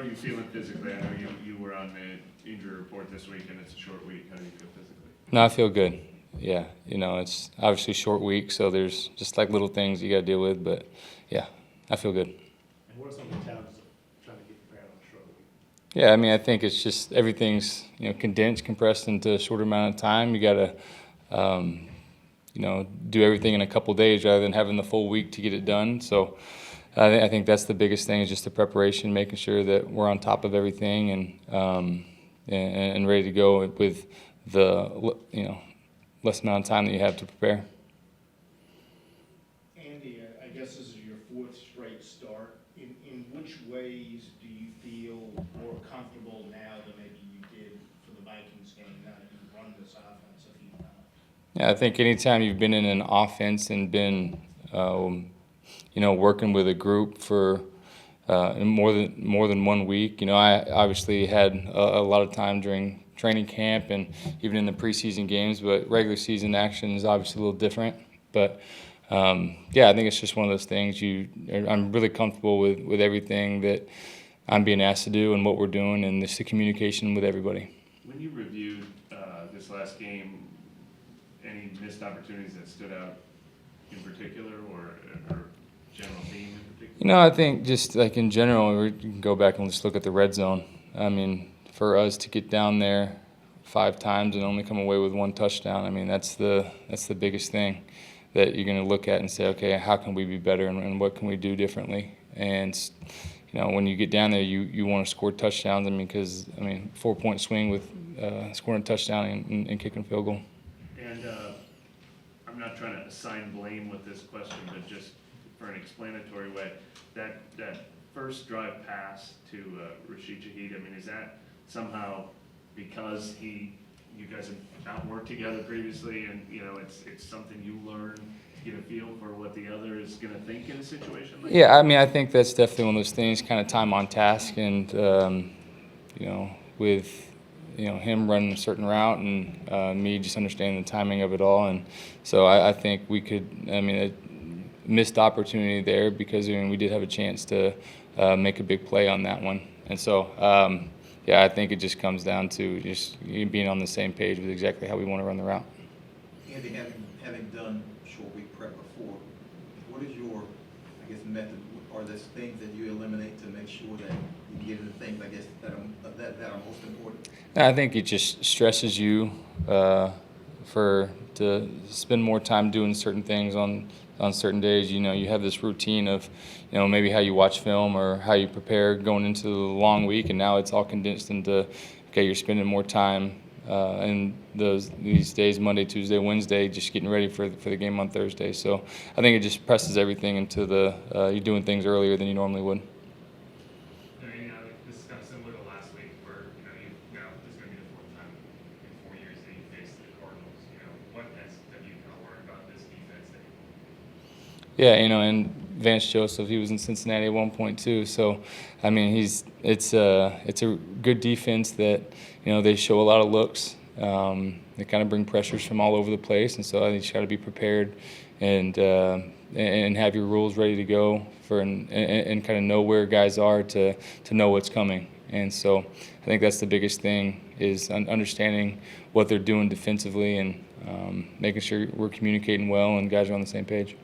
are you feeling physically? I know you were on the injury report this week, and it's a short week. How do you feel physically? No, I feel good. Yeah, it's obviously a short week, so there's just like little things you got to deal with. But yeah, I feel good. And what are some of the challenges of trying to get prepared on a short week? Yeah, I mean, I think it's just everything's condensed, compressed into a shorter amount of time. You got to do everything in a couple of days rather than having the full week to get it done. So I think that's the biggest thing is just the preparation, making sure that we're on top of everything and ready to go with the less amount of time that you have to prepare. Andy, I guess this is your fourth straight start. In which ways do you feel more comfortable now than maybe you did for the Vikings game now that you've run this offense a few times? Yeah, I think anytime you've been in an offense and been working with a group for more than 1 week. I obviously had a lot of time during training camp and even in the preseason games, but regular season action is obviously a little different. But I think it's just one of those things. I'm really comfortable with everything that I'm being asked to do and what we're doing, and just the communication with everybody. When you reviewed this last game, any missed opportunities that stood out in particular, or general theme in particular? I think just like in general, we can go back and just look at the red zone. I mean, for us to get down there 5 times and only come away with 1 touchdown, I mean, that's the biggest thing that you're going to look at and say, okay, how can we be better and what can we do differently? And when you get down there, you want to score touchdowns. I mean, because 4-point swing with scoring a touchdown and kicking a field goal. And I'm not trying to assign blame with this question, but just for an explanatory way, that first drive pass to Rashid Shaheed, I mean, is that somehow because you guys have not worked together previously, and it's something you learn to get a feel for what the other is going to think in a situation like that? Yeah, I mean, I think that's definitely one of those things, kind of time on task, and with him running a certain route and me just understanding the timing of it all, and so I think we could. A missed opportunity there because we did have a chance to make a big play on that one, and so I think it just comes down to just being on the same page with exactly how we want to run the route. Andy, having done short week prep before, what is your, method? Are there things that you eliminate to make sure that you get into things, that are most important? I think it just stresses you to spend more time doing certain things on certain days. You have this routine of, maybe how you watch film or how you prepare going into the long week, and now it's all condensed into, okay, you're spending more time in these days, Monday, Tuesday, Wednesday, just getting ready for the game on Thursday. So I think it just presses everything into you're doing things earlier than you normally would. This is kind of similar to last week where, this is going to be the 4th time in 4 years that you faced the Cardinals. What have you kind of learned about this defense that Yeah, and Vance Joseph, he was in Cincinnati at one point too. So, I mean, it's a good defense that they show a lot of looks. They kind of bring pressures from all over the place, and so I think you just got to be prepared and have your rules ready to go and kind of know where guys are to know what's coming. And so I think that's the biggest thing is understanding what they're doing defensively and making sure we're communicating well and guys are on the same page.